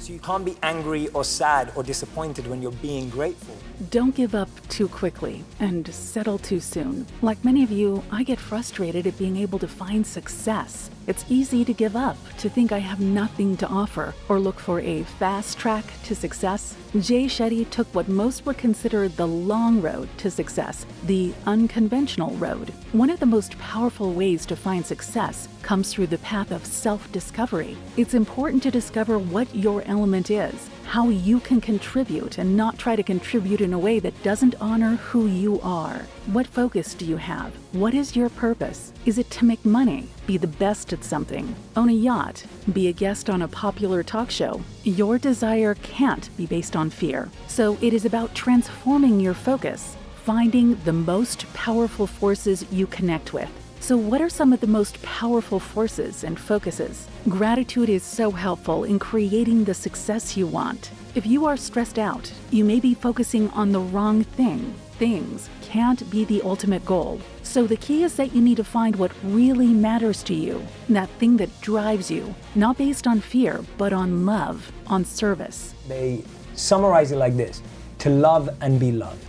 So you can't be angry or sad or disappointed when you're being grateful. Don't give up too quickly and settle too soon. Like many of you, I get frustrated at being able to find success. It's easy to give up, to think I have nothing to offer, or look for a fast track to success. Shetty took what most would consider the long road to success, the unconventional road. One of the most powerful ways to find success comes through the path of self-discovery. It's important to discover what your element is, how you can contribute, and not try to contribute in a way that doesn't honor who you are. What focus do you have? What is your purpose? Is it to make money? Be the best at something? Own a yacht? Be a guest on a popular talk show? Your desire can't be based on fear. So it is about transforming your focus, finding the most powerful forces you connect with. So what are some of the most powerful forces and focuses? Gratitude is so helpful in creating the success you want. If you are stressed out, you may be focusing on the wrong thing. Things can't be the ultimate goal. So the key is that you need to find what really matters to you, that thing that drives you, not based on fear, but on love, on service. They summarize it like this: to love and be loved.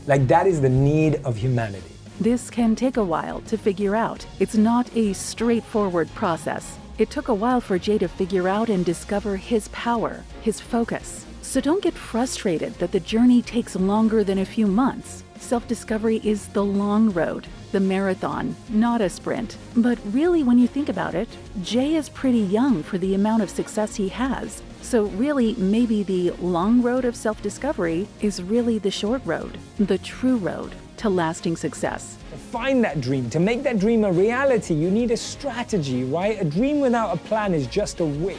Like that is the need of humanity. This can take a while to figure out. It's not a straightforward process. It took a while for Jay to figure out and discover his power, his focus. So don't get frustrated that the journey takes longer than a few months. Self-discovery is the long road, the marathon, not a sprint. But really, when you think about it, Jay is pretty young for the amount of success he has. So really, maybe the long road of self-discovery is really the short road, the true road to lasting success. To find that dream, to make that dream a reality, you need a strategy, right? A dream without a plan is just a wish.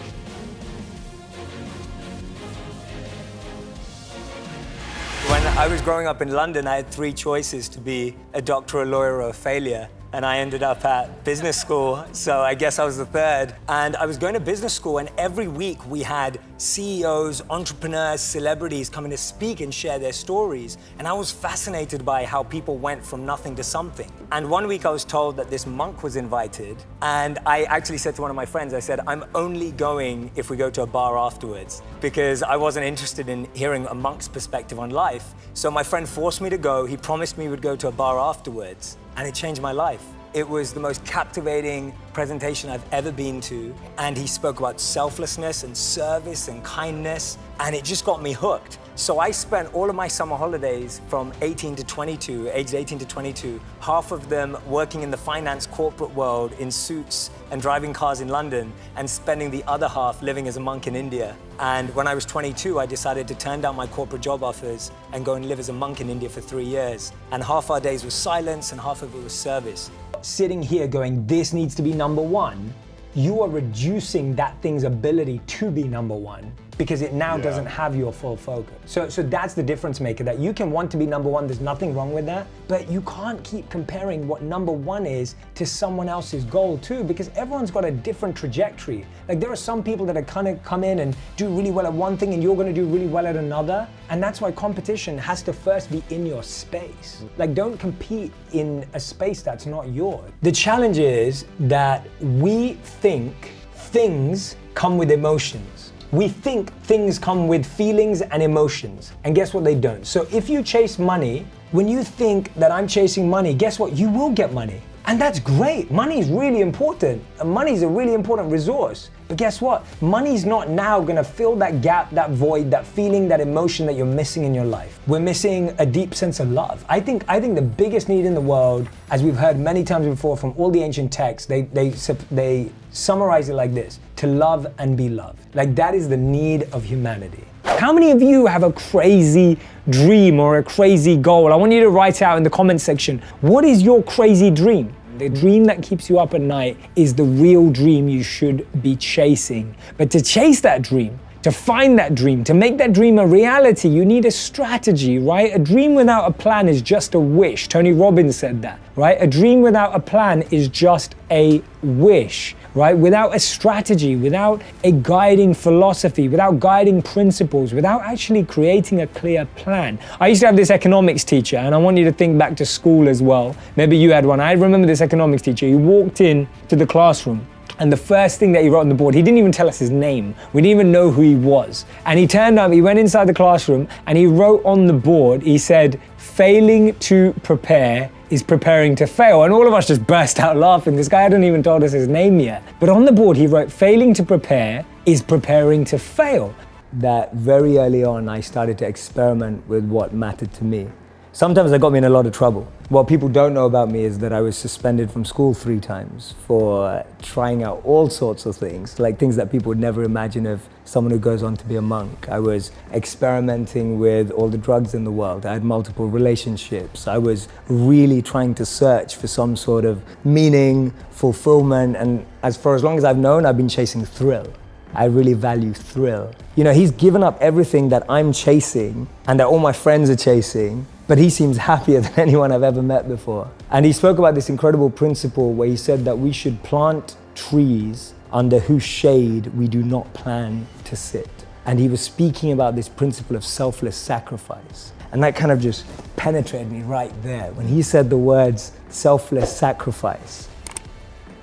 When I was growing up in London, I had three choices: to be a doctor, a lawyer, or a failure. And I ended up at business school, so I guess I was the third. And I was going to business school, and every week we had CEOs, entrepreneurs, celebrities coming to speak and share their stories. And I was fascinated by how people went from nothing to something. And one week I was told that this monk was invited, and I actually said to one of my friends, I said, I'm only going if we go to a bar afterwards, because I wasn't interested in hearing a monk's perspective on life. So my friend forced me to go. He promised me we'd go to a bar afterwards. And it changed my life. It was the most captivating presentation I've ever been to. And he spoke about selflessness and service and kindness, and it just got me hooked. So I spent all of my summer holidays from 18 to 22, aged 18 to 22, half of them working in the finance corporate world in suits and driving cars in London, and spending the other half living as a monk in India. And when I was 22, I decided to turn down my corporate job offers and go and live as a monk in India for 3 years. And half our days was silence and half of it was service. Sitting here going, this needs to be number one, you are reducing that thing's ability to be number one, because it now doesn't have your full focus. So that's the difference maker, that you can want to be number one, there's nothing wrong with that, but you can't keep comparing what number one is to someone else's goal too, because everyone's got a different trajectory. Like there are some people that are kind of come in and do really well at one thing and you're gonna do really well at another. And that's why competition has to first be in your space. Like don't compete in a space that's not yours. The challenge is that we think things come with emotions. We think things come with feelings and emotions, and guess what? They don't. So if you chase money, when you think that I'm chasing money, guess what? You will get money. And that's great. Money is really important. Money is a really important resource. But guess what? Money's not now gonna fill that gap, that void, that feeling, that emotion that you're missing in your life. We're missing a deep sense of love. I think the biggest need in the world, as we've heard many times before from all the ancient texts, they summarize it like this: to love and be loved. Like that is the need of humanity. How many of you have a crazy dream or a crazy goal? I want you to write out in the comment section, what is your crazy dream? The dream that keeps you up at night is the real dream you should be chasing. But to chase that dream, to find that dream, to make that dream a reality, you need a strategy, right? A dream without a plan is just a wish. Tony Robbins said that, right? A dream without a plan is just a wish, right? Without a strategy, without a guiding philosophy, without guiding principles, without actually creating a clear plan. I used to have this economics teacher, and I want you to think back to school as well. Maybe you had one. I remember this economics teacher. He walked in to the classroom And the first thing that he wrote on the board, he didn't even tell us his name. We didn't even know who he was. And he turned up, he went inside the classroom and he wrote on the board, he said, "Failing to prepare is preparing to fail." And all of us just burst out laughing. This guy hadn't even told us his name yet. But on the board, he wrote, "Failing to prepare is preparing to fail." That very early on, I started to experiment with what mattered to me. Sometimes that got me in a lot of trouble. What people don't know about me is that I was suspended from school 3 times for trying out all sorts of things, like things that people would never imagine of someone who goes on to be a monk. I was experimenting with all the drugs in the world. I had multiple relationships. I was really trying to search for some sort of meaning, fulfillment, and for as long as I've known, I've been chasing thrill. I really value thrill. You know, he's given up everything that I'm chasing and that all my friends are chasing, but he seems happier than anyone I've ever met before. And he spoke about this incredible principle where he said that we should plant trees under whose shade we do not plan to sit. And he was speaking about this principle of selfless sacrifice. And that kind of just penetrated me right there when he said the words selfless sacrifice.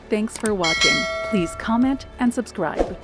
Thanks for watching. Please comment and subscribe.